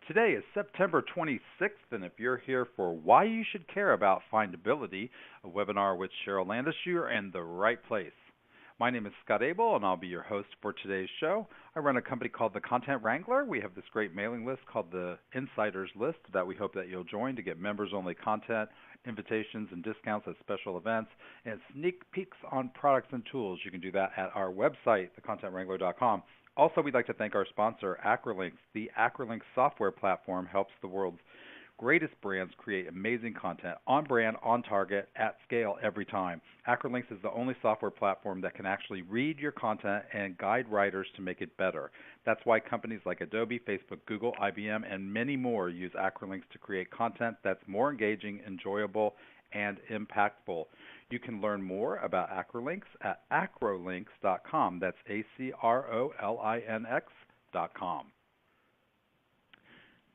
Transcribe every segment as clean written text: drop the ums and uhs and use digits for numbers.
Today is September 26th, and if you're here for Why You Should Care About Findability, a webinar with Cheryl Landis, you're in the right place. My name is Scott Abel, and I'll be your host for today's show. I run a company called the Content Wrangler. We have this great mailing list called the Insiders List that we hope that you'll join to get members-only content, invitations, and discounts at special events, and sneak peeks on products and tools. You can do that at our website, thecontentwrangler.com. Also, we'd like to thank our sponsor, Acrolinks. The Acrolinks software platform helps the world's greatest brands create amazing content on brand, on target, at scale every time. Acrolinks is the only software platform that can actually read your content and guide writers to make it better. That's why companies like Adobe, Facebook, Google, IBM, and many more use Acrolinks to create content that's more engaging, enjoyable, and impactful. You can learn more about Acrolinks at acrolinks.com. That's acrolinx.com.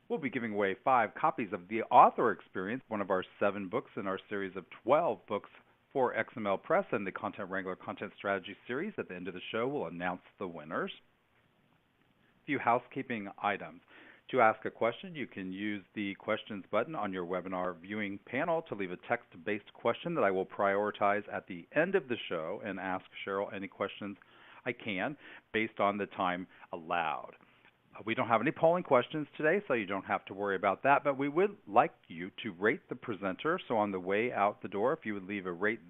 We'll be giving away 5 copies of The Author Experience, one of our 7 books in our series of 12 books for XML Press and the Content Wrangler Content Strategy Series. At the end of the show, we'll announce the winners. A few housekeeping items. To ask a question, you can use the questions button on your webinar viewing panel to leave a text-based question that I will prioritize at the end of the show and ask Cheryl any questions I can based on the time allowed. We don't have any polling questions today, so you don't have to worry about that, but we would like you to rate the presenter. So on the way out the door, if you would leave a rate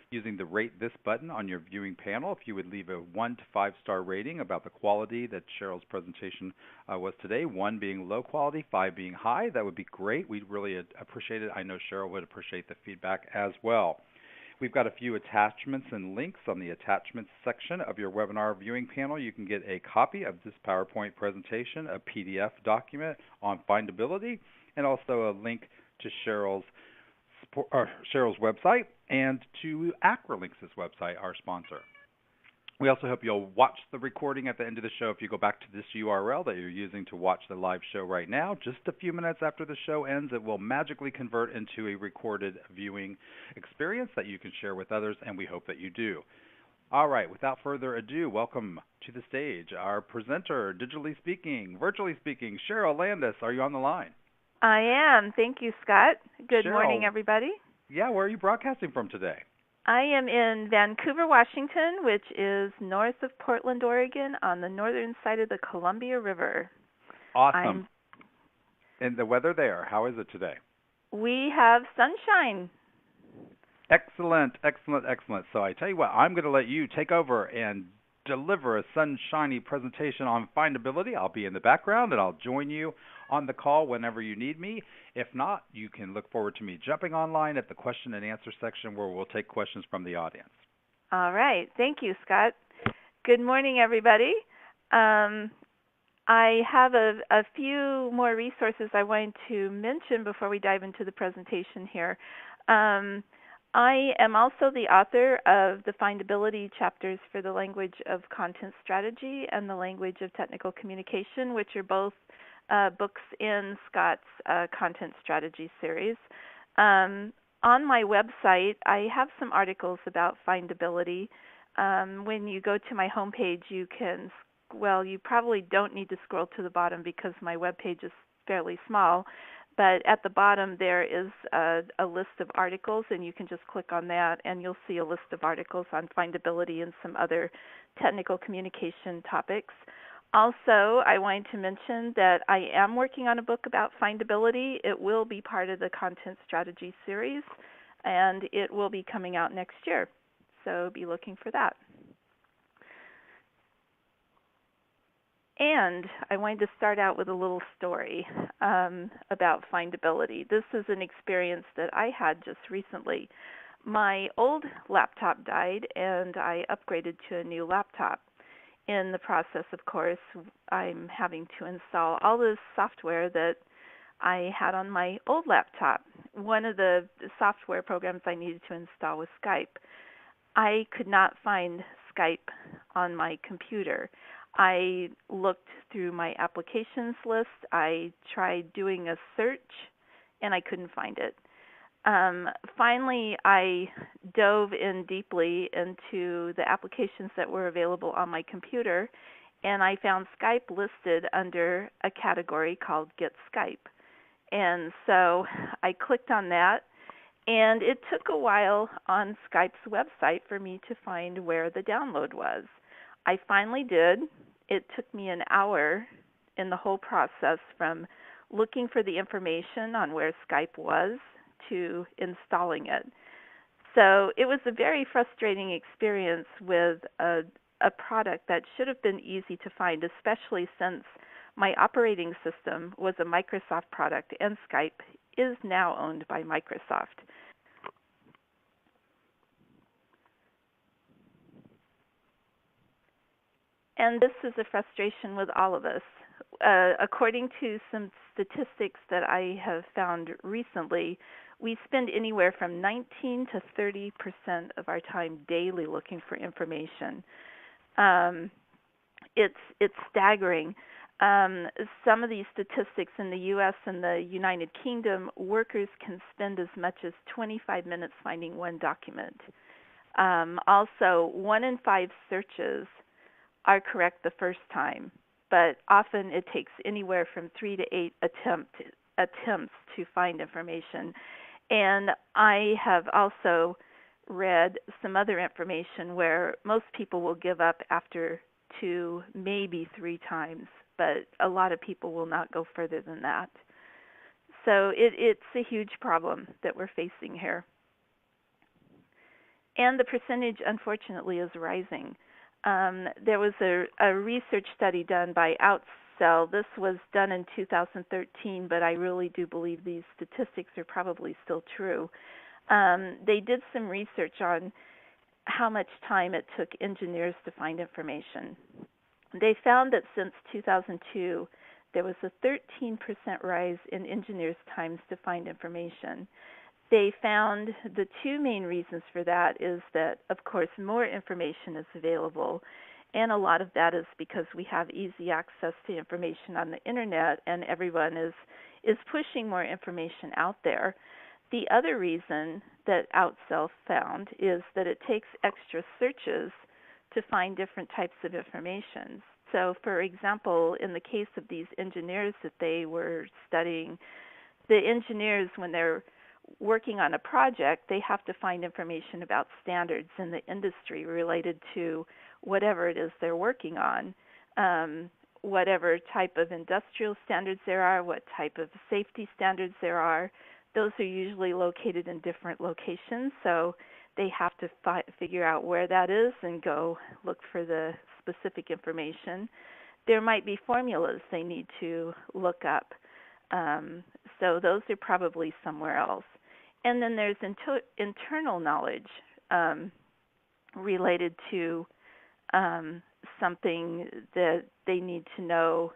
using the Rate This button on your viewing panel, if you would leave a 1 to 5-star rating about the quality that Cheryl's presentation was today, 1 being low quality, 5 being high, that would be great. We'd really appreciate it. I know Cheryl would appreciate the feedback as well. We've got a few attachments and links on the attachments section of your webinar viewing panel. You can get a copy of this PowerPoint presentation, a PDF document on findability, and also a link to Cheryl's website and to Acrolinks' website, our sponsor. We also hope you'll watch the recording at the end of the show. If you go back to this URL that you're using to watch the live show right now, just a few minutes after the show ends, it will magically convert into a recorded viewing experience that you can share with others, and we hope that you do. All right, without further ado, welcome to the stage our presenter, digitally speaking, virtually speaking, Cheryl Landis. Are you on the line? I am. Thank you, Scott. Good Cheryl, morning, everybody. Yeah, where are you broadcasting from today? I am in Vancouver, Washington, which is north of Portland, Oregon, on the northern side of the Columbia River. Awesome. And the weather there, how is it today? We have sunshine. Excellent, excellent, excellent. So I tell you what, I'm going to let you take over and deliver a sunshiny presentation on findability. I'll be in the background, and I'll join you on the call whenever you need me. If not, you can look forward to me jumping online at the question and answer section where we'll take questions from the audience. All right. Thank you, Scott. Good morning, everybody. I have a few more resources I wanted to mention before we dive into the presentation here. I am also the author of the Findability chapters for the language of content strategy and the language of technical communication, which are both books in Scott's content strategy series. On my website, I have some articles about findability. When you go to my homepage, you probably don't need to scroll to the bottom because my webpage is fairly small. But at the bottom there is a list of articles, and you can just click on that, and you'll see a list of articles on findability and some other technical communication topics. Also, I wanted to mention that I am working on a book about findability. It will be part of the Content Strategy series, and it will be coming out next year. So be looking for that. And I wanted to start out with a little story about findability. This is an experience that I had just recently. My old laptop died, and I upgraded to a new laptop. In the process, of course, I'm having to install all the software that I had on my old laptop. One of the software programs I needed to install was Skype. I could not find Skype on my computer. I looked through my applications list. I tried doing a search, and I couldn't find it. Finally, I dove in deeply into the applications that were available on my computer, and I found Skype listed under a category called Get Skype. And so I clicked on that, and it took a while on Skype's website for me to find where the download was. I finally did. It took me an hour in the whole process from looking for the information on where Skype was to installing it. So it was a very frustrating experience with a product that should have been easy to find, especially since my operating system was a Microsoft product and Skype is now owned by Microsoft. And this is a frustration with all of us. According to some statistics that I have found recently, we spend anywhere from 19 to 30% of our time daily looking for information. It's staggering. Some of these statistics in the U.S. and the United Kingdom, workers can spend as much as 25 minutes finding one document. Also, 1 in 5 searches are correct the first time, but often it takes anywhere from 3 to 8 attempts to find information. And I have also read some other information where most people will give up after 2, maybe 3 times, but a lot of people will not go further than that. So it's a huge problem that we're facing here. And the percentage, unfortunately, is rising. There was a research study done by Outsell. This was done in 2013, but I really do believe these statistics are probably still true. They did some research on how much time it took engineers to find information. They found that since 2002, there was a 13% rise in engineers' times to find information. They found the 2 main reasons for that is that, of course, more information is available, and a lot of that is because we have easy access to information on the Internet, and everyone is pushing more information out there. The other reason that Outsell found is that it takes extra searches to find different types of information. So, for example, in the case of these engineers that they were studying, the engineers, when they're working on a project, they have to find information about standards in the industry related to whatever it is they're working on, whatever type of industrial standards there are, what type of safety standards there are. Those are usually located in different locations, so they have to figure out where that is and go look for the specific information. There might be formulas they need to look up. So those are probably somewhere else. And then there's internal knowledge related to something that they need to know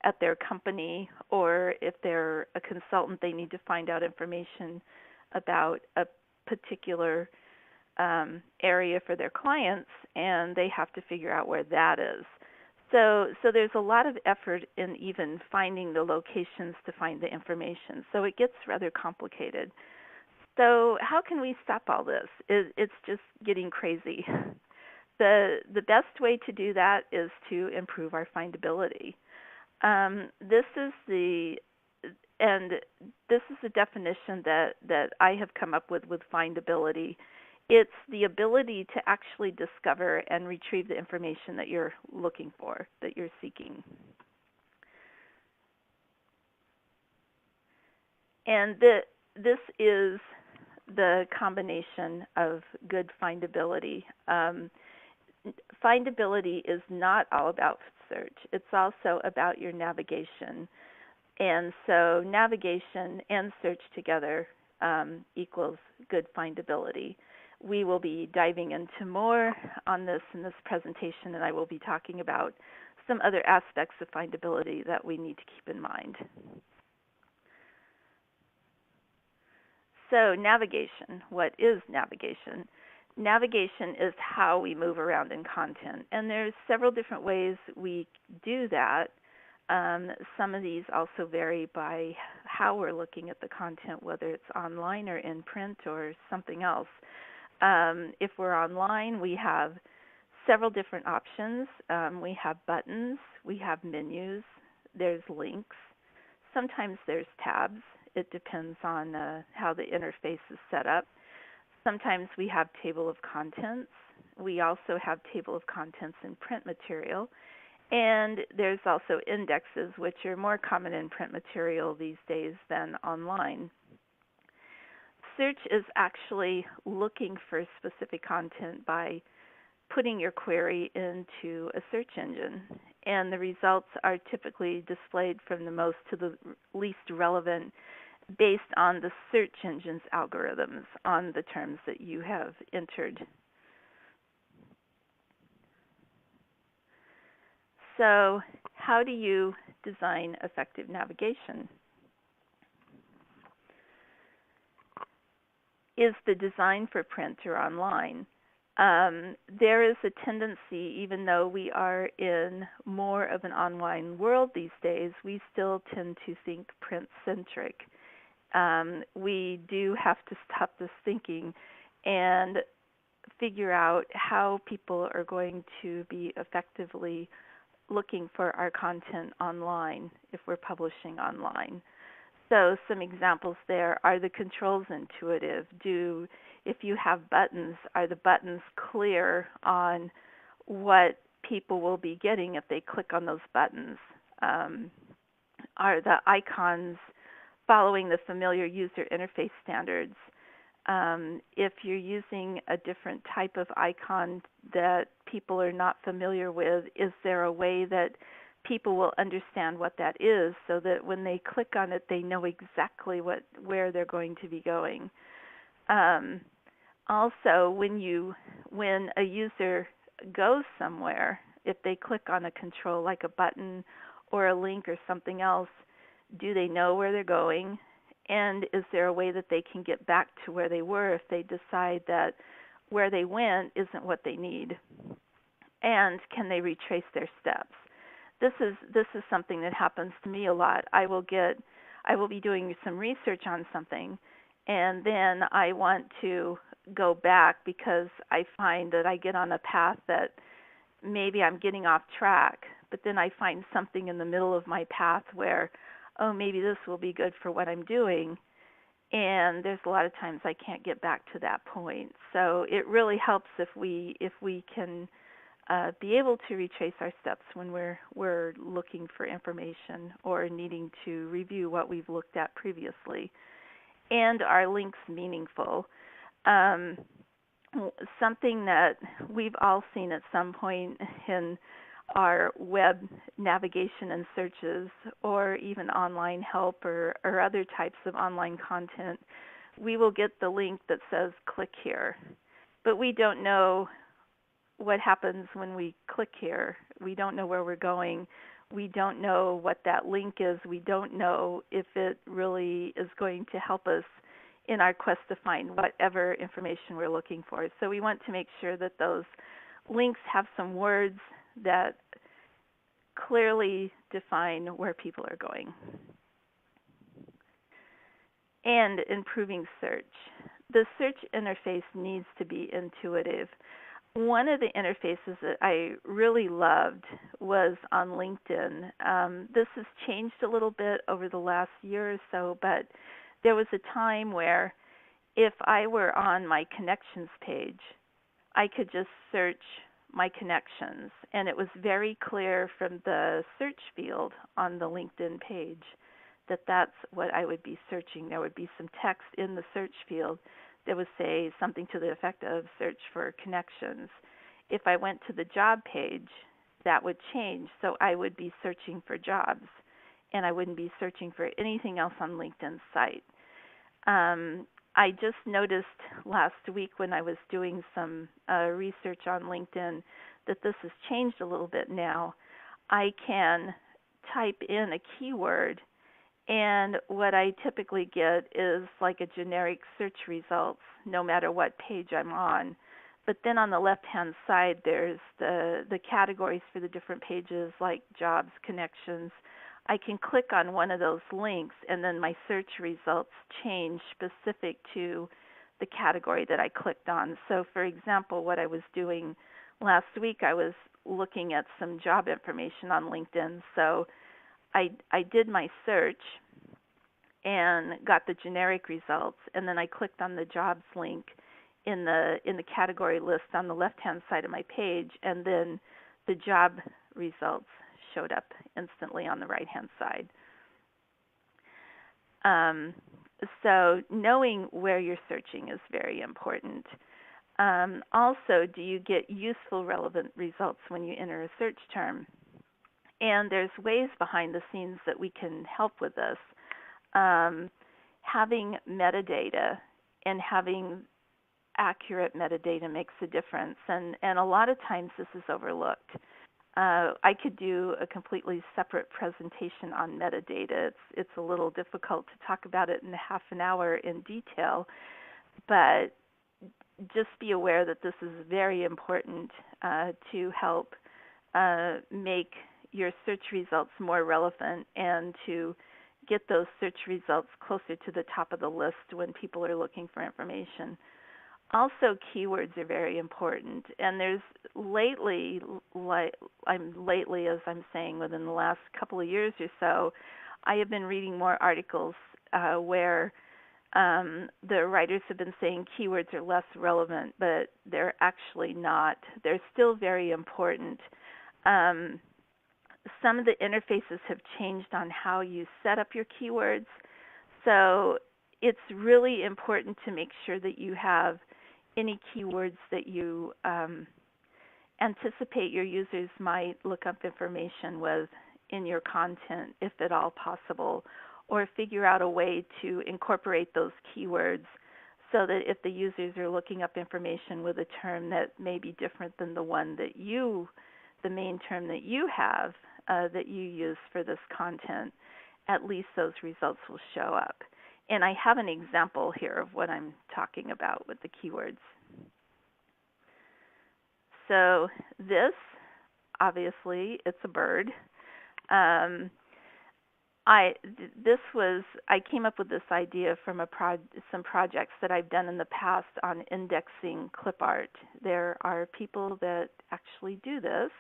at their company, or if they're a consultant, they need to find out information about a particular area for their clients, and they have to figure out where that is. So there's a lot of effort in even finding the locations to find the information. So it gets rather complicated. So how can we stop all this? It's just getting crazy. The best way to do that is to improve our findability. This is the definition that I have come up with findability. It's the ability to actually discover and retrieve the information that you're looking for, that you're seeking. And this is the combination of good findability. Findability is not all about search. It's also about your navigation. And so navigation and search together equals good findability. We will be diving into more on this in this presentation, and I will be talking about some other aspects of findability that we need to keep in mind. So navigation, what is navigation? Navigation is how we move around in content, and there's several different ways we do that. Some of these also vary by how we're looking at the content, whether it's online or in print or something else. If we're online, we have several different options. We have buttons, we have menus, there's links. Sometimes there's tabs. It depends on how the interface is set up. Sometimes we have table of contents. We also have table of contents in print material. And there's also indexes, which are more common in print material these days than online. Search is actually looking for specific content by putting your query into a search engine, and the results are typically displayed from the most to the least relevant based on the search engine's algorithms on the terms that you have entered. So, how do you design effective navigation? Is the design for print or online? There is a tendency, even though we are in more of an online world these days, we still tend to think print-centric. We do have to stop this thinking and figure out how people are going to be effectively looking for our content online if we're publishing online. So some examples there, are the controls intuitive? If you have buttons, are the buttons clear on what people will be getting if they click on those buttons? Are the icons following the familiar user interface standards? If you're using a different type of icon that people are not familiar with, is there a way that people will understand what that is so that when they click on it, they know exactly where they're going to be going? Also, when a user goes somewhere, if they click on a control like a button or a link or something else, do they know where they're going? And is there a way that they can get back to where they were if they decide that where they went isn't what they need? And can they retrace their steps? This is something that happens to me a lot. I will be doing some research on something, and then I want to go back because I find that I get on a path that maybe I'm getting off track, but then I find something in the middle of my path where, oh, maybe this will be good for what I'm doing, and there's a lot of times I can't get back to that point. So it really helps if we can be able to retrace our steps when we're looking for information or needing to review what we've looked at previously. And are links meaningful? Something that we've all seen at some point in our web navigation and searches, or even online help or other types of online content, we will get the link that says click here, but we don't know what happens when we click here. We don't know where we're going. We don't know what that link is. We don't know if it really is going to help us in our quest to find whatever information we're looking for. So we want to make sure that those links have some words that clearly define where people are going. And improving search. The search interface needs to be intuitive. One of the interfaces that I really loved was on LinkedIn. This has changed a little bit over the last year or so, but there was a time where if I were on my connections page, I could just search my connections, and it was very clear from the search field on the LinkedIn page that that's what I would be searching. There would be some text in the search field that would say something to the effect of search for connections. If I went to the job page, that would change, so I would be searching for jobs, and I wouldn't be searching for anything else on LinkedIn's site. I just noticed last week when I was doing some research on LinkedIn that this has changed a little bit now. I can type in a keyword, and what I typically get is like a generic search results no matter what page I'm on. But then on the left-hand side, there's the categories for the different pages like jobs, connections. I can click on one of those links, and then my search results change specific to the category that I clicked on. So, for example, what I was doing last week I was looking at some job information on LinkedIn. So I did my search and got the generic results, and then I clicked on the jobs link in the category list on the left-hand side of my page, and then the job results showed up instantly on the right-hand side. So knowing where you're searching is very important. Also, do you get useful, relevant results when you enter a search term? And there's ways behind the scenes that we can help with this. Having metadata and having accurate metadata makes a difference, and a lot of times this is overlooked. I could do a completely separate presentation on metadata. It's a little difficult to talk about it in half an hour in detail, but just be aware that this is very important to help make your search results more relevant and to get those search results closer to the top of the list when people are looking for information. Also, keywords are very important, and there's lately, as I'm saying, within the last couple of years or so, I have been reading more articles where the writers have been saying keywords are less relevant, but they're actually not. They're still very important. Some of the interfaces have changed on how you set up your keywords, so it's really important to make sure that you have any keywords that you anticipate your users might look up information with in your content, if at all possible, or figure out a way to incorporate those keywords so that if the users are looking up information with a term that may be different than the one that the main term that you have, that you use for this content, at least those results will show up. And I have an example here of what I'm talking about with the keywords. So this, obviously, it's a bird. I came up with this idea from some projects that I've done in the past on indexing clip art. There are people that actually do this.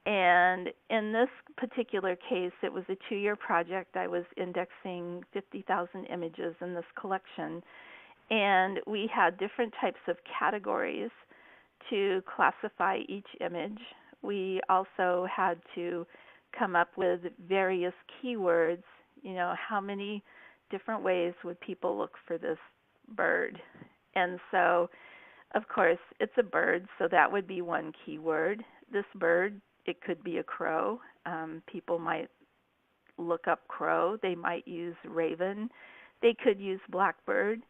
And in this particular case, it was a 2-year project. I was indexing 50,000 images in this collection. And we had different types of categories to classify each image. We also had to come up with various keywords. You know, how many different ways would people look for this bird? And so, of course, it's a bird, so that would be one keyword. This bird, it could be a crow. People might look up crow. They might use raven. They could use blackbird.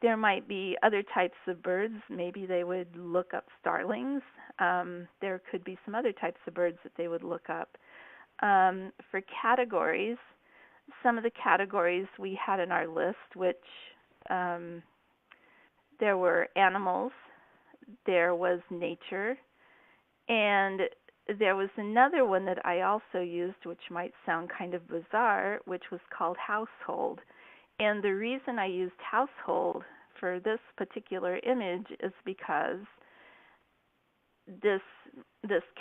There might be other types of birds. Maybe they would look up starlings. There could be some other types of birds that they would look up. For categories, some of the categories we had in our list, which there were animals, there was nature, and there was another one that I also used, which might sound kind of bizarre, which was called household. And the reason I used household for this particular image is because this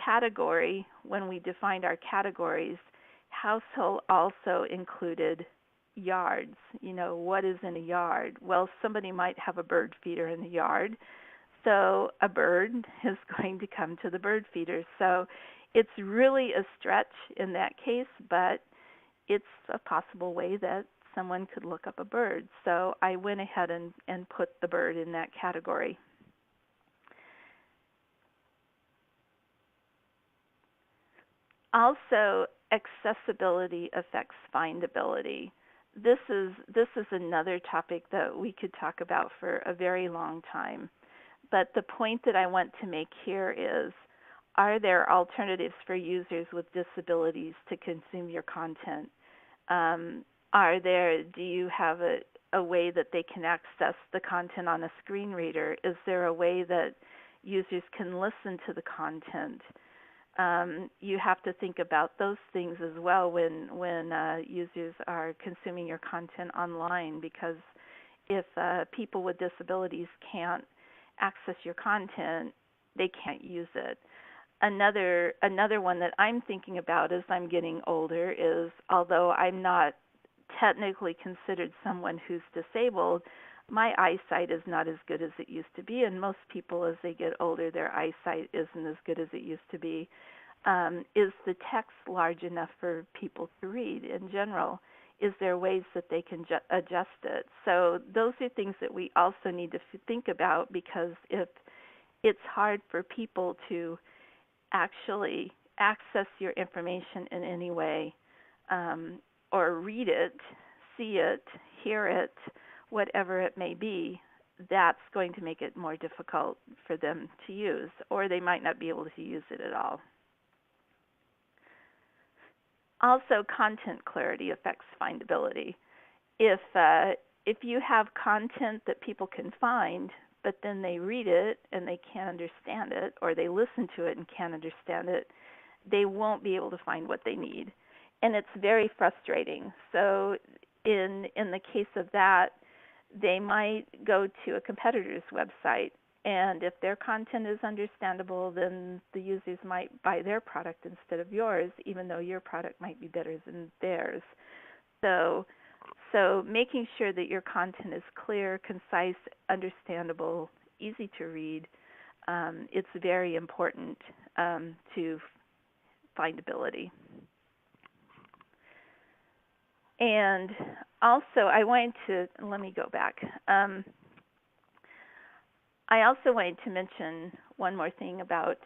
category, when we defined our categories, household also included yards. You know, what is in a yard? Well, somebody might have a bird feeder in the yard, so a bird is going to come to the bird feeder. So it's really a stretch in that case, but it's a possible way that someone could look up a bird. So I went ahead and put the bird in that category. Also, accessibility affects findability. This is another topic that we could talk about for a very long time. But the point that I want to make here is, are there alternatives for users with disabilities to consume your content? Do you have a way that they can access the content on a screen reader? Is there a way that users can listen to the content? You have to think about those things as well when users are consuming your content online, because if people with disabilities can't access your content, they can't use it. Another one that I'm thinking about as I'm getting older is, although I'm not technically considered someone who's disabled, my eyesight is not as good as it used to be, and most people as they get older, their eyesight isn't as good as it used to be. Is the text large enough for people to read in general? Is there ways that they can adjust it? So those are things that we also need to think about, because if it's hard for people to actually access your information in any way, or read it, see it, hear it, whatever it may be, that's going to make it more difficult for them to use, or they might not be able to use it at all. Also, content clarity affects findability. If you have content that people can find, but then they read it and they can't understand it, or they listen to it and can't understand it, they won't be able to find what they need. And it's very frustrating. So in the case of that, they might go to a competitor's website, and if their content is understandable, then the users might buy their product instead of yours, even though your product might be better than theirs. So making sure that your content is clear, concise, understandable, easy to read, it's very important to findability. And also, let me go back. I also wanted to mention one more thing about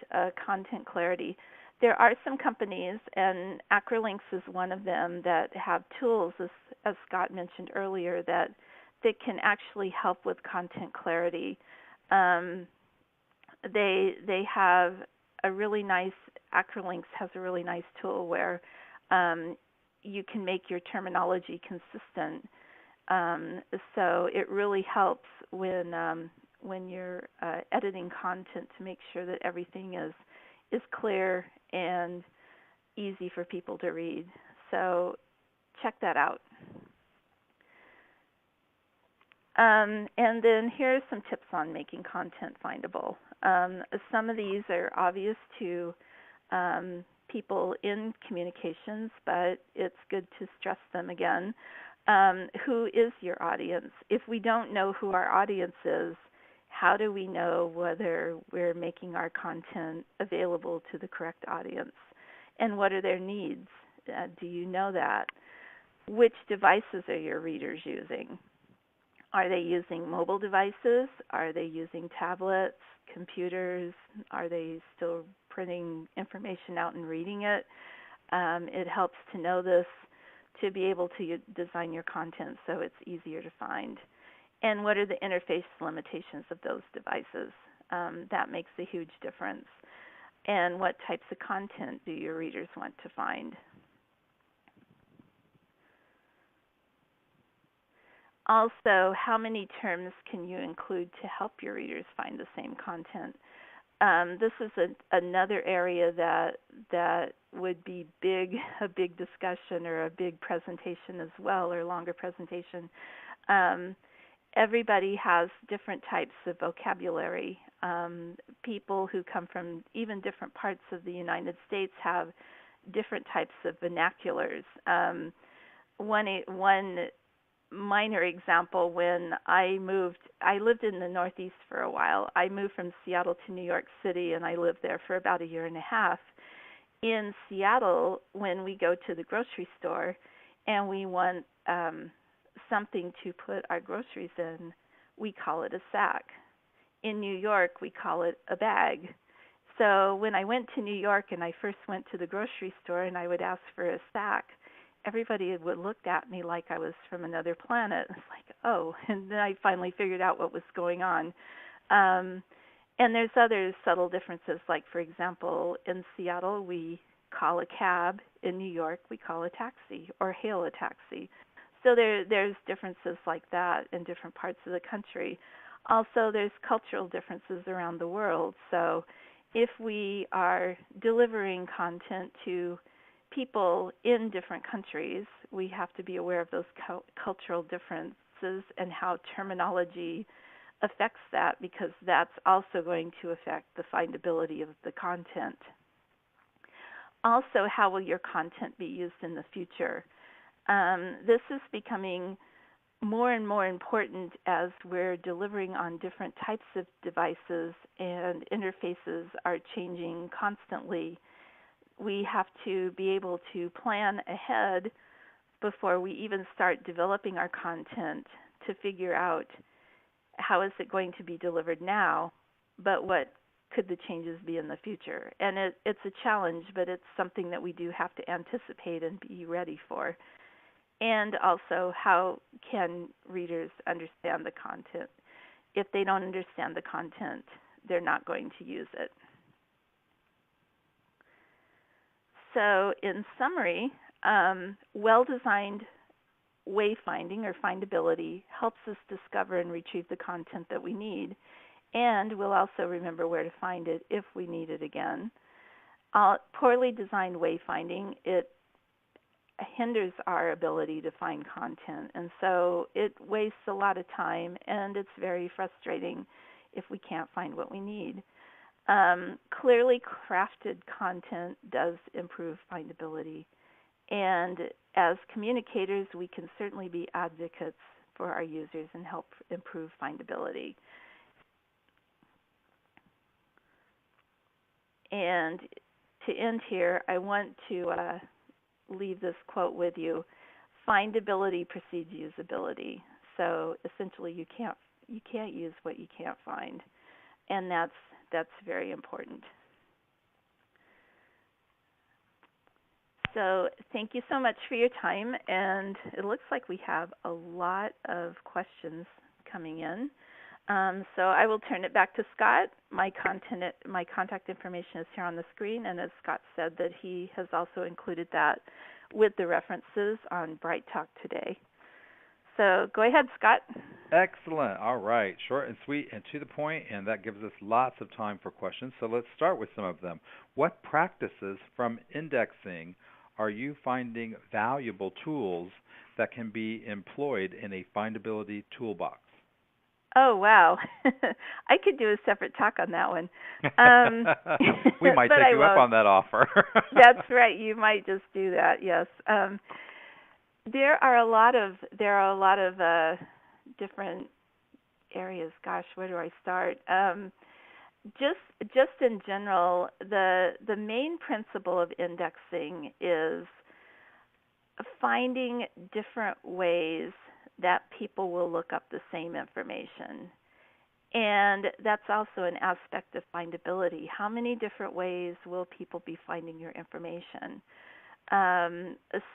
content clarity. There are some companies, and Acrolinks is one of them, that have tools, as Scott mentioned earlier, that can actually help with content clarity. They have a really nice, Acrolinks has a really nice tool where you can make your terminology consistent. So it really helps when you're editing content to make sure that everything is clear and easy for people to read. So check that out. And then here are some tips on making content findable. Some of these are obvious to people in communications, but it's good to stress them again. Who is your audience? If we don't know who our audience is, how do we know whether we're making our content available to the correct audience? And what are their needs? Do you know that? Which devices are your readers using? Are they using mobile devices? Are they using tablets, computers? Are they still printing information out and reading it? It helps to know this to be able to design your content so it's easier to find. And what are the interface limitations of those devices? That makes a huge difference. And what types of content do your readers want to find? Also, how many terms can you include to help your readers find the same content? This is another area that would be a big discussion or a big presentation as well, or longer presentation. Everybody has different types of vocabulary. People who come from even different parts of the United States have different types of vernaculars. One minor example, when I lived in the Northeast for a while. I moved from Seattle to New York City, and I lived there for about a year and a half. In Seattle, when we go to the grocery store and we want something to put our groceries in, we call it a sack. In New York, we call it a bag. So when I went to New York and I first went to the grocery store and I would ask for a sack, everybody would look at me like I was from another planet. It's like, oh, and then I finally figured out what was going on. And there's other subtle differences, like, for example, in Seattle, we call a cab. In New York, we call a taxi or hail a taxi. So there's differences like that in different parts of the country. Also, there's cultural differences around the world. So if we are delivering content to people in different countries, we have to be aware of those cultural differences and how terminology affects that because that's also going to affect the findability of the content. Also, how will your content be used in the future? This is becoming more and more important as we're delivering on different types of devices and interfaces are changing constantly. We have to be able to plan ahead before we even start developing our content to figure out how is it going to be delivered now, but what could the changes be in the future. And it's a challenge, but it's something that we do have to anticipate and be ready for. And also, how can readers understand the content? If they don't understand the content, they're not going to use it. So in summary, well-designed wayfinding or findability helps us discover and retrieve the content that we need, and we'll also remember where to find it if we need it again. Poorly designed wayfinding, it hinders our ability to find content, and so it wastes a lot of time, and it's very frustrating if we can't find what we need. Clearly crafted content does improve findability, and as communicators, we can certainly be advocates for our users and help improve findability. And to end here, I want to leave this quote with you. Findability precedes usability. So essentially, you can't use what you can't find, and that's very important. So thank you so much for your time, and it looks like we have a lot of questions coming in. So I will turn it back to Scott. My contact information is here on the screen, and as Scott said, that he has also included that with the references on Bright Talk today. So go ahead, Scott. Excellent. All right. Short and sweet and to the point, and that gives us lots of time for questions. So let's start with some of them. What practices from indexing are you finding valuable tools that can be employed in a findability toolbox? Oh, wow. I could do a separate talk on that one. We might take you up on that offer. That's right. You might just do that, yes. There are a lot of different areas. Gosh, where do I start? Just in general, the main principle of indexing is finding different ways that people will look up the same information. And that's also an aspect of findability. How many different ways will people be finding your information?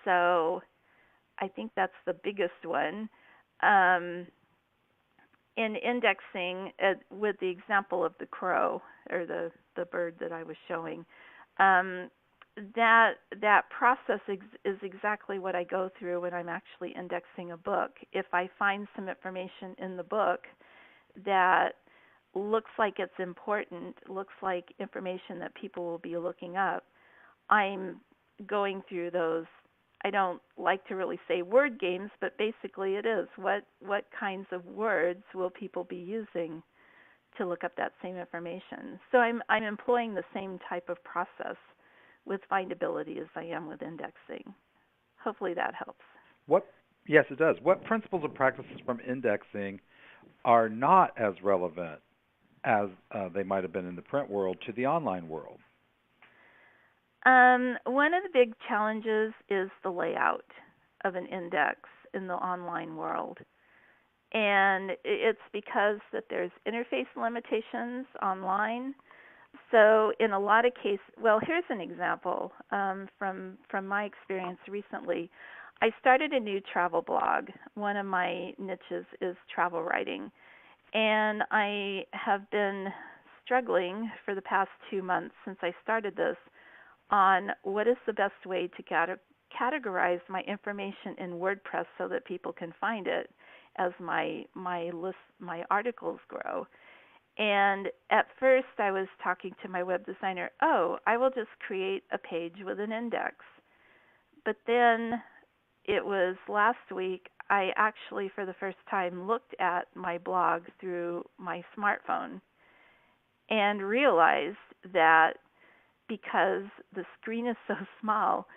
So I think that's the biggest one. In indexing, with the example of the crow or the bird that I was showing, that process is exactly what I go through when I'm actually indexing a book. If I find some information in the book that looks like it's important, looks like information that people will be looking up, I'm going through those. I don't like to really say word games, but basically it is. What kinds of words will people be using to look up that same information? So I'm employing the same type of process with findability as I am with indexing. Hopefully that helps. Yes, it does. What principles and practices from indexing are not as relevant as they might have been in the print world to the online world? One of the big challenges is the layout of an index in the online world. And it's because that there's interface limitations online. So in a lot of cases, well, here's an example from my experience recently. I started a new travel blog. One of my niches is travel writing. And I have been struggling for the past 2 months since I started this on what is the best way to categorize my information in WordPress so that people can find it as my articles grow. And at first I was talking to my web designer, I will just create a page with an index. But then it was last week I actually, for the first time, looked at my blog through my smartphone and realized that because the screen is so small,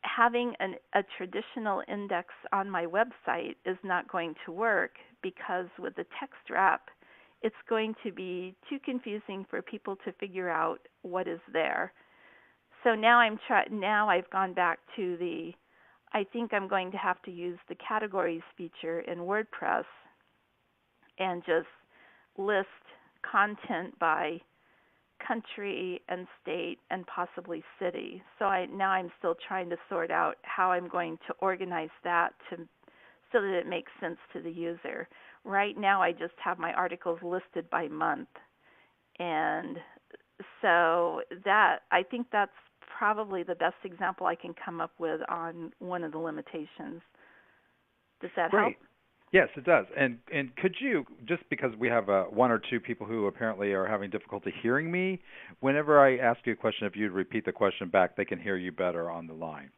having a traditional index on my website is not going to work, because with the text wrap, it's going to be too confusing for people to figure out what is there. So now I've gone back to I think I'm going to have to use the categories feature in WordPress and just list content by country and state and possibly city. So now I'm still trying to sort out how I'm going to organize that so that it makes sense to the user. Right now I just have my articles listed by month. And so I think that's probably the best example I can come up with on one of the limitations. Does that help? Yes, it does. And could you, just because we have one or two people who apparently are having difficulty hearing me, whenever I ask you a question, if you'd repeat the question back, they can hear you better on the line.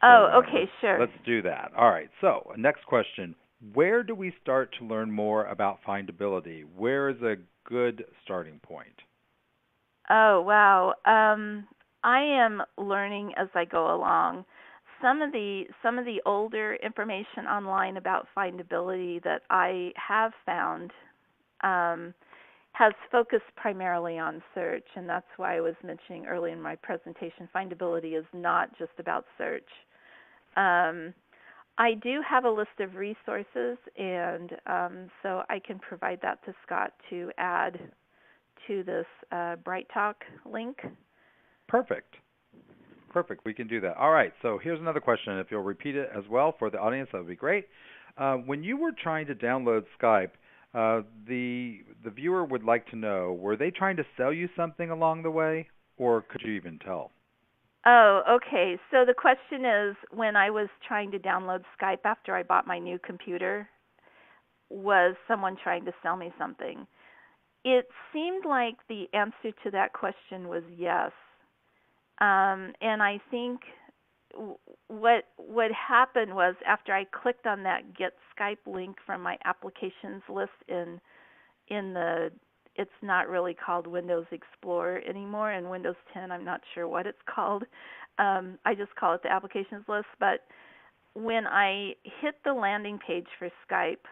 So, okay, sure. Let's do that. All right. So, next question. Where do we start to learn more about findability? Where is a good starting point? Oh, wow. I am learning as I go along. Some of the older information online about findability that I have found has focused primarily on search, and that's why I was mentioning early in my presentation, findability is not just about search. I do have a list of resources, and so I can provide that to Scott to add to this Bright Talk link. Perfect. We can do that. All right. So here's another question. If you'll repeat it as well for the audience, that would be great. When you were trying to download Skype, the viewer would like to know, were they trying to sell you something along the way, or could you even tell? Oh, okay. So the question is, when I was trying to download Skype after I bought my new computer, was someone trying to sell me something? It seemed like the answer to that question was yes. And I think what happened was, after I clicked on that Get Skype link from my applications list in the, it's not really called Windows Explorer anymore. In Windows 10, I'm not sure what it's called. I just call it the applications list. But when I hit the landing page for Skype,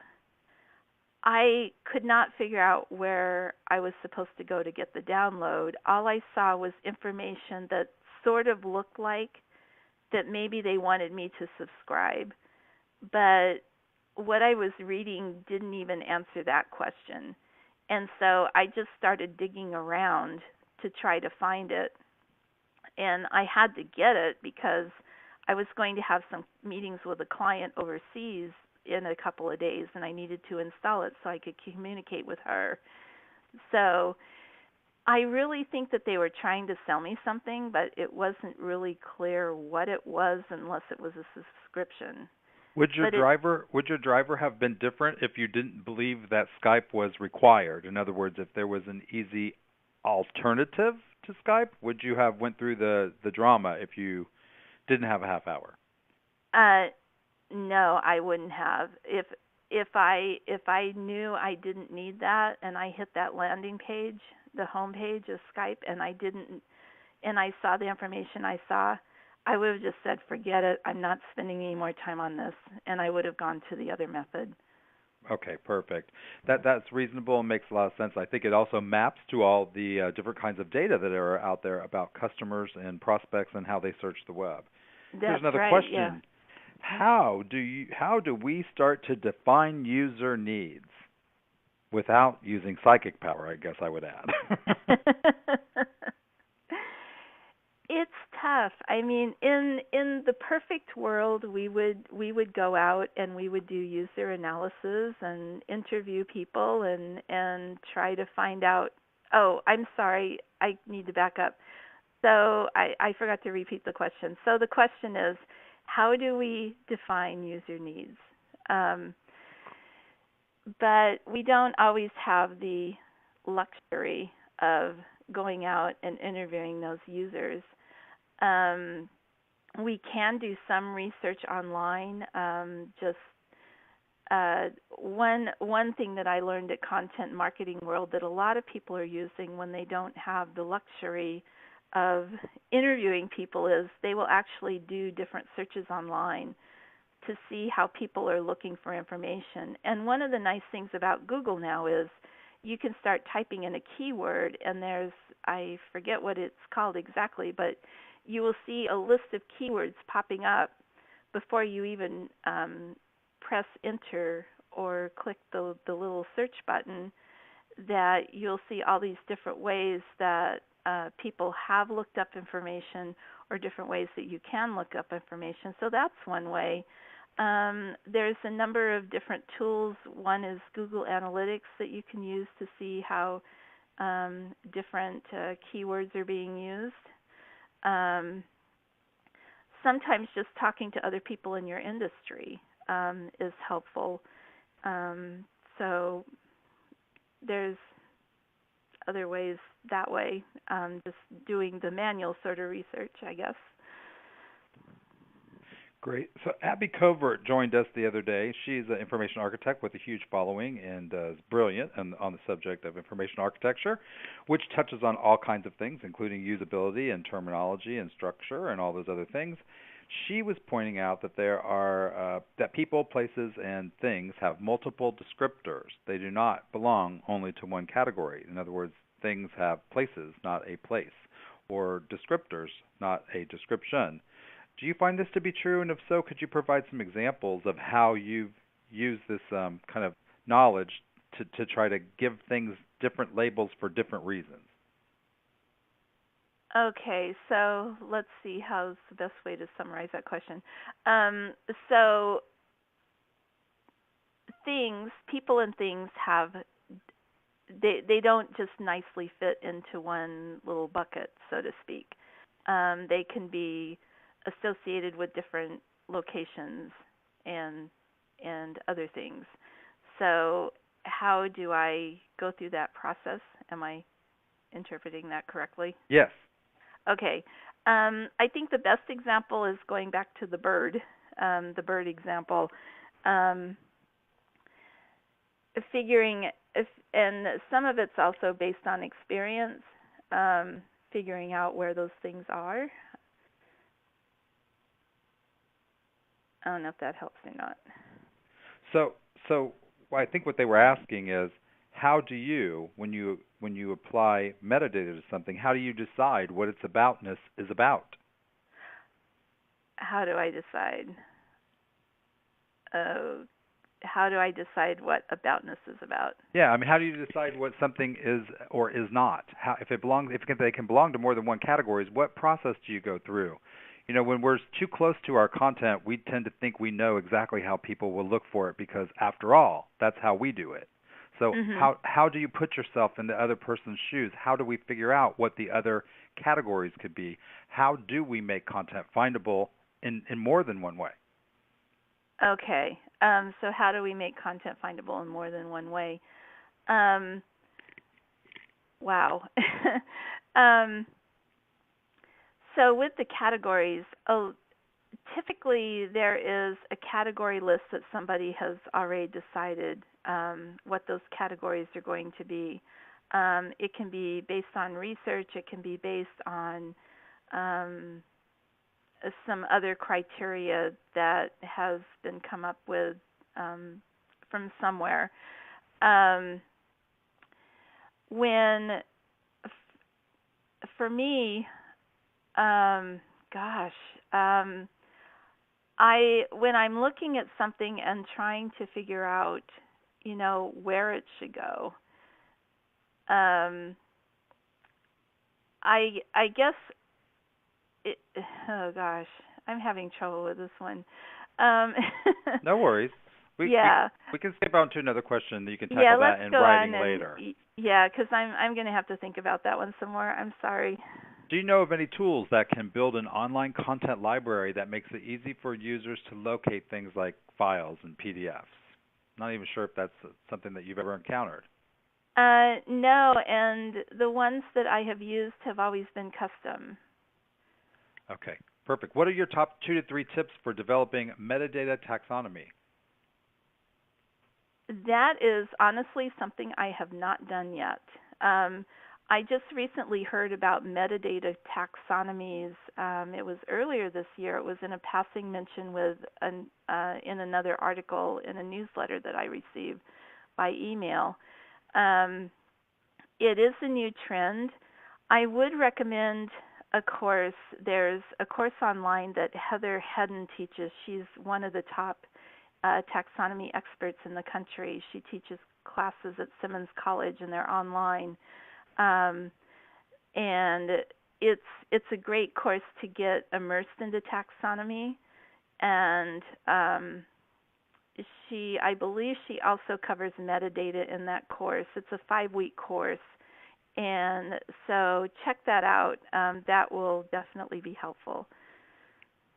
I could not figure out where I was supposed to go to get the download. All I saw was information that sort of looked like that maybe they wanted me to subscribe. But what I was reading didn't even answer that question. And so I just started digging around to try to find it. And I had to get it because I was going to have some meetings with a client overseas in a couple of days, and I needed to install it so I could communicate with her. So I really think that they were trying to sell me something, but it wasn't really clear what it was unless it was a subscription. Would your driver have been different if you didn't believe that Skype was required? In other words, if there was an easy alternative to Skype, would you have went through the drama if you didn't have a half hour? No, I wouldn't have. If I knew I didn't need that and I hit that landing page, the home page of Skype, and I saw the information I saw, I would have just said, forget it. I'm not spending any more time on this, and I would have gone to the other method. Okay, perfect. That's reasonable and makes a lot of sense. I think it also maps to all the different kinds of data that are out there about customers and prospects and how they search the web. Here's another question. Yeah. How do we start to define user needs without using psychic power, I guess I would add? It's tough. I mean, in the perfect world, we would go out and we would do user analysis and interview people and try to find out. Oh, I'm sorry. I need to back up. So I forgot to repeat the question. So the question is, how do we define user needs? But we don't always have the luxury of going out and interviewing those users. We can do some research online, just one thing that I learned at Content Marketing World that a lot of people are using when they don't have the luxury of interviewing people is they will actually do different searches online to see how people are looking for information. And one of the nice things about Google now is you can start typing in a keyword, and there's, I forget what it's called exactly, but you will see a list of keywords popping up before you even press enter or click the little search button, that you'll see all these different ways that people have looked up information or different ways that you can look up information. So that's one way. There's a number of different tools. One is Google Analytics that you can use to see how different keywords are being used. Sometimes just talking to other people in your industry is helpful. So there's other ways that way, just doing the manual sort of research, I guess. Great. So Abby Covert joined us the other day. She's an information architect with a huge following and is brilliant on the subject of information architecture, which touches on all kinds of things, including usability and terminology and structure and all those other things. She was pointing out that there are that people, places, and things have multiple descriptors. They do not belong only to one category. In other words, things have places, not a place, or descriptors, not a description. Do you find this to be true? And if so, could you provide some examples of how you've used this kind of knowledge to try to give things different labels for different reasons? Okay, so let's see how's the best way to summarize that question. So things, people and things have, they don't just nicely fit into one little bucket, so to speak. They can be associated with different locations and other things. So how do I go through that process? Am I interpreting that correctly? Yes. Okay. I think the best example is going back to the bird example. Figuring, and some of it's also based on experience, figuring out where those things are. I don't know if that helps or not. So I think what they were asking is, how do you, when you apply metadata to something, how do you decide what its aboutness is about? How do I decide? How do I decide what aboutness is about? Yeah, I mean, how do you decide what something is or is not? How, if they can belong to more than one category, what process do you go through? You know, when we're too close to our content, we tend to think we know exactly how people will look for it because, after all, that's how we do it. So how do you put yourself in the other person's shoes? How do we figure out what the other categories could be? How do we make content findable in more than one way? Okay. So how do we make content findable in more than one way? Wow. So with the categories, typically there is a category list that somebody has already decided what those categories are going to be. It can be based on research. It can be based on some other criteria that has been come up with from somewhere. For me, when I'm looking at something and trying to figure out, where it should go, I guess. I'm having trouble with this one. No worries. We can skip on to another question that you can tackle that in writing later. Yeah, because I'm going to have to think about that one some more. I'm sorry. Do you know of any tools that can build an online content library that makes it easy for users to locate things like files and PDFs? Not even sure if that's something that you've ever encountered. No, and the ones that I have used have always been custom. Okay, perfect. What are your top 2 to 3 tips for developing metadata taxonomy? That is honestly something I have not done yet. I just recently heard about metadata taxonomies. It was earlier this year. It was in a passing mention in another article in a newsletter that I received by email. Um, it is a new trend. I would recommend a course. There's a course online that Heather Hedden teaches. She's one of the top taxonomy experts in the country. She teaches classes at Simmons College, and they're online. Um, and it's a great course to get immersed into taxonomy. And I believe she also covers metadata in that course. It's a 5-week course, and so check that out. That will definitely be helpful.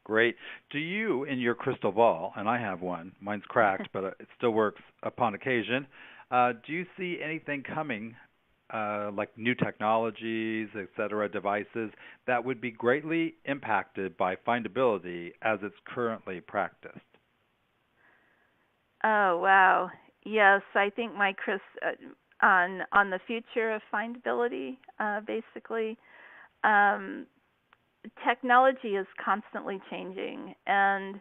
Great. Do you, in your crystal ball, and I have one, mine's cracked, but it still works upon occasion, do you see anything coming, like new technologies, et cetera, devices, that would be greatly impacted by findability as it's currently practiced? Oh, wow. Yes, I think on the future of findability, basically. Um, Technology is constantly changing, and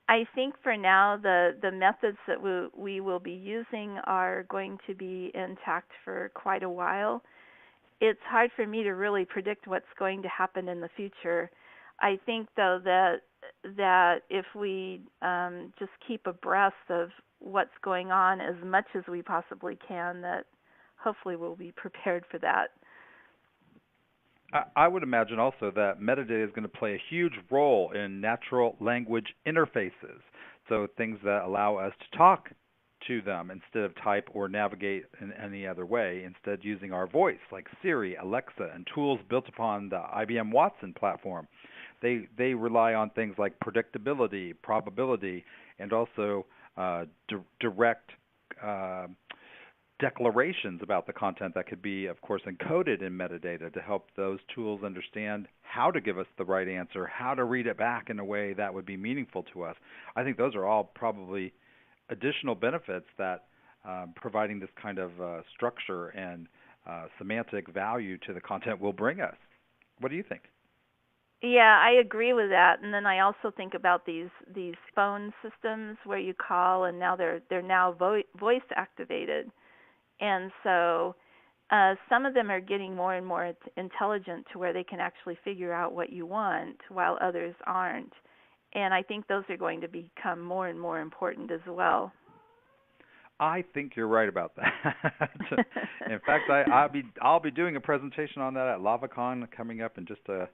I think for now the methods that we will be using are going to be intact for quite a while. It's hard for me to really predict what's going to happen in the future. I think though that if we just keep abreast of what's going on as much as we possibly can, that hopefully we'll be prepared for that. I would imagine also that metadata is going to play a huge role in natural language interfaces. So things that allow us to talk to them instead of type or navigate in any other way, instead using our voice like Siri, Alexa, and tools built upon the IBM Watson platform. They rely on things like predictability, probability, and also direct declarations about the content that could be, of course, encoded in metadata to help those tools understand how to give us the right answer, how to read it back in a way that would be meaningful to us. I think those are all probably additional benefits that providing this kind of structure and semantic value to the content will bring us. What do you think? Yeah, I agree with that. And then I also think about these phone systems where you call, and now they're now voice activated. And so some of them are getting more and more intelligent to where they can actually figure out what you want, while others aren't. And I think those are going to become more and more important as well. I think you're right about that. In fact, I'll be doing a presentation on that at LavaCon coming up in just a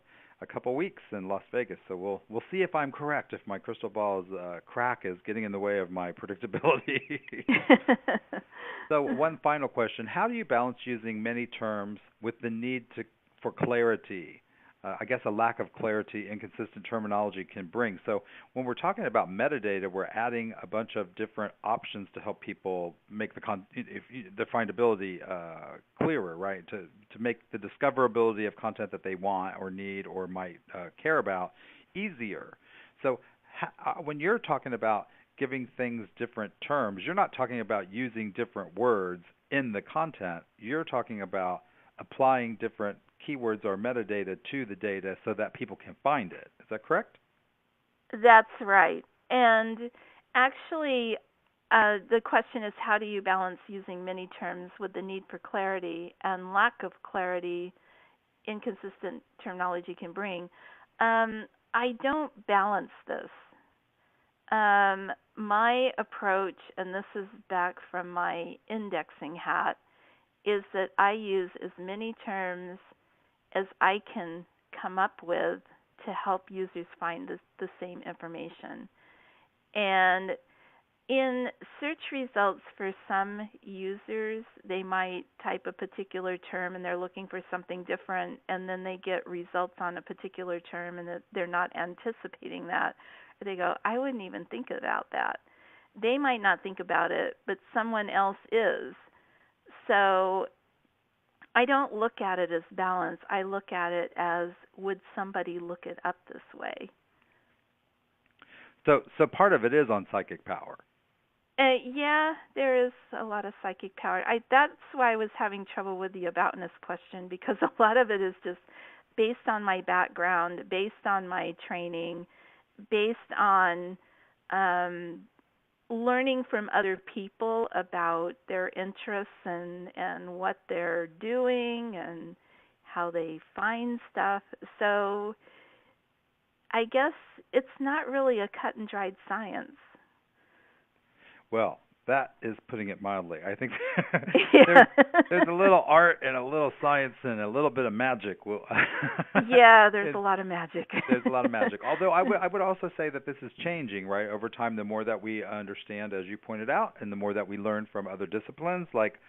couple weeks in Las Vegas. So we'll see if I'm correct, if my crystal ball's crack is getting in the way of my predictability. So one final question: how do you balance using many terms with the need for clarity? I guess a lack of clarity, inconsistent terminology can bring. So when we're talking about metadata, we're adding a bunch of different options to help people make the findability clearer, right? To make the discoverability of content that they want or need or might care about easier. So when you're talking about giving things different terms, you're not talking about using different words in the content. You're talking about applying different keywords or metadata to the data so that people can find it. Is that correct? That's right. And actually, the question is, how do you balance using many terms with the need for clarity and lack of clarity inconsistent terminology can bring? I don't balance this. My approach, and this is back from my indexing hat, is that I use as many terms as I can come up with to help users find the same information. And in search results for some users, they might type a particular term and they're looking for something different, and then they get results on a particular term and they're not anticipating that. Or they go, I wouldn't even think about that. They might not think about it, but someone else is. So I don't look at it as balance. I look at it as, would somebody look it up this way? So part of it is on psychic power. Yeah, there is a lot of psychic power. That's why I was having trouble with the aboutness question, because a lot of it is just based on my background, based on my training, based on um, learning from other people about their interests and what they're doing and how they find stuff. So I guess it's not really a cut and dried science. Well, that is putting it mildly. I think there's Yeah. there's a little art and a little science and a little bit of magic. Well, Yeah, there's a lot of magic. there's a lot of magic. Although I would also say that this is changing, right? Over time, the more that we understand, as you pointed out, and the more that we learn from other disciplines, like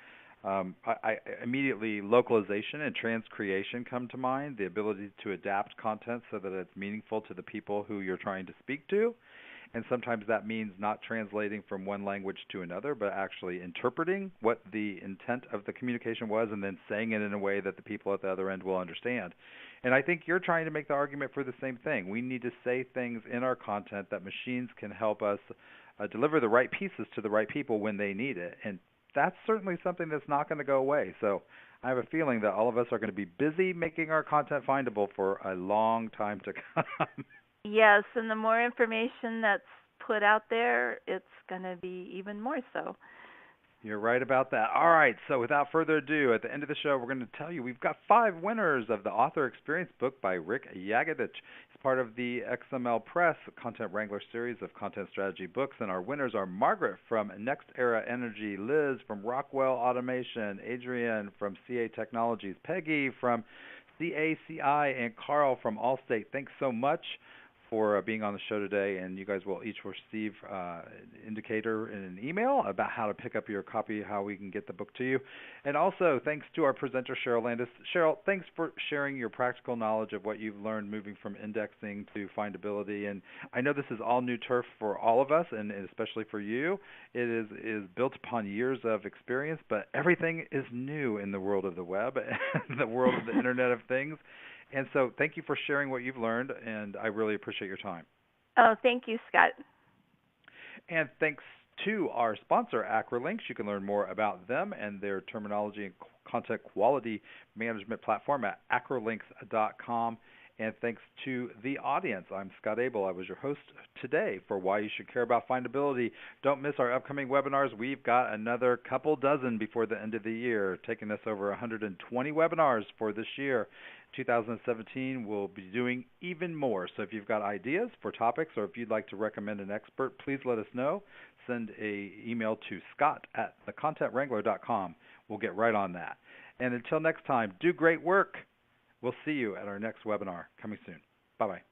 I immediately localization and transcreation come to mind. The ability to adapt content so that it's meaningful to the people who you're trying to speak to. And sometimes that means not translating from one language to another, but actually interpreting what the intent of the communication was and then saying it in a way that the people at the other end will understand. And I think you're trying to make the argument for the same thing. We need to say things in our content that machines can help us deliver the right pieces to the right people when they need it. And that's certainly something that's not going to go away. So I have a feeling that all of us are going to be busy making our content findable for a long time to come. Yes, and the more information that's put out there, it's going to be even more so. You're right about that. All right, so without further ado, at the end of the show, we're going to tell you we've got 5 winners of the Author Experience book by Rick Yagadich. It's part of the XML Press Content Wrangler series of content strategy books, and our winners are Margaret from Next Era Energy, Liz from Rockwell Automation, Adrienne from CA Technologies, Peggy from CACI, and Carl from Allstate. Thanks so much for being on the show today, and you guys will each receive an indicator in an email about how to pick up your copy, how we can get the book to you. And also, thanks to our presenter, Cheryl Landis. Cheryl, thanks for sharing your practical knowledge of what you've learned moving from indexing to findability. And I know this is all new turf for all of us, and especially for you. It is built upon years of experience, but everything is new in the world of the web and the world of the Internet of Things. And so thank you for sharing what you've learned, and I really appreciate your time. Oh, thank you, Scott. And thanks to our sponsor, Acrolinks. You can learn more about them and their terminology and content quality management platform at acrolinks.com. And thanks to the audience. I'm Scott Abel. I was your host today for Why You Should Care About Findability. Don't miss our upcoming webinars. We've got another couple dozen before the end of the year, taking us over 120 webinars for this year. 2017, we'll be doing even more. So if you've got ideas for topics or if you'd like to recommend an expert, please let us know. Send an email to scott@thecontentwrangler.com. We'll get right on that. And until next time, do great work. We'll see you at our next webinar coming soon. Bye-bye.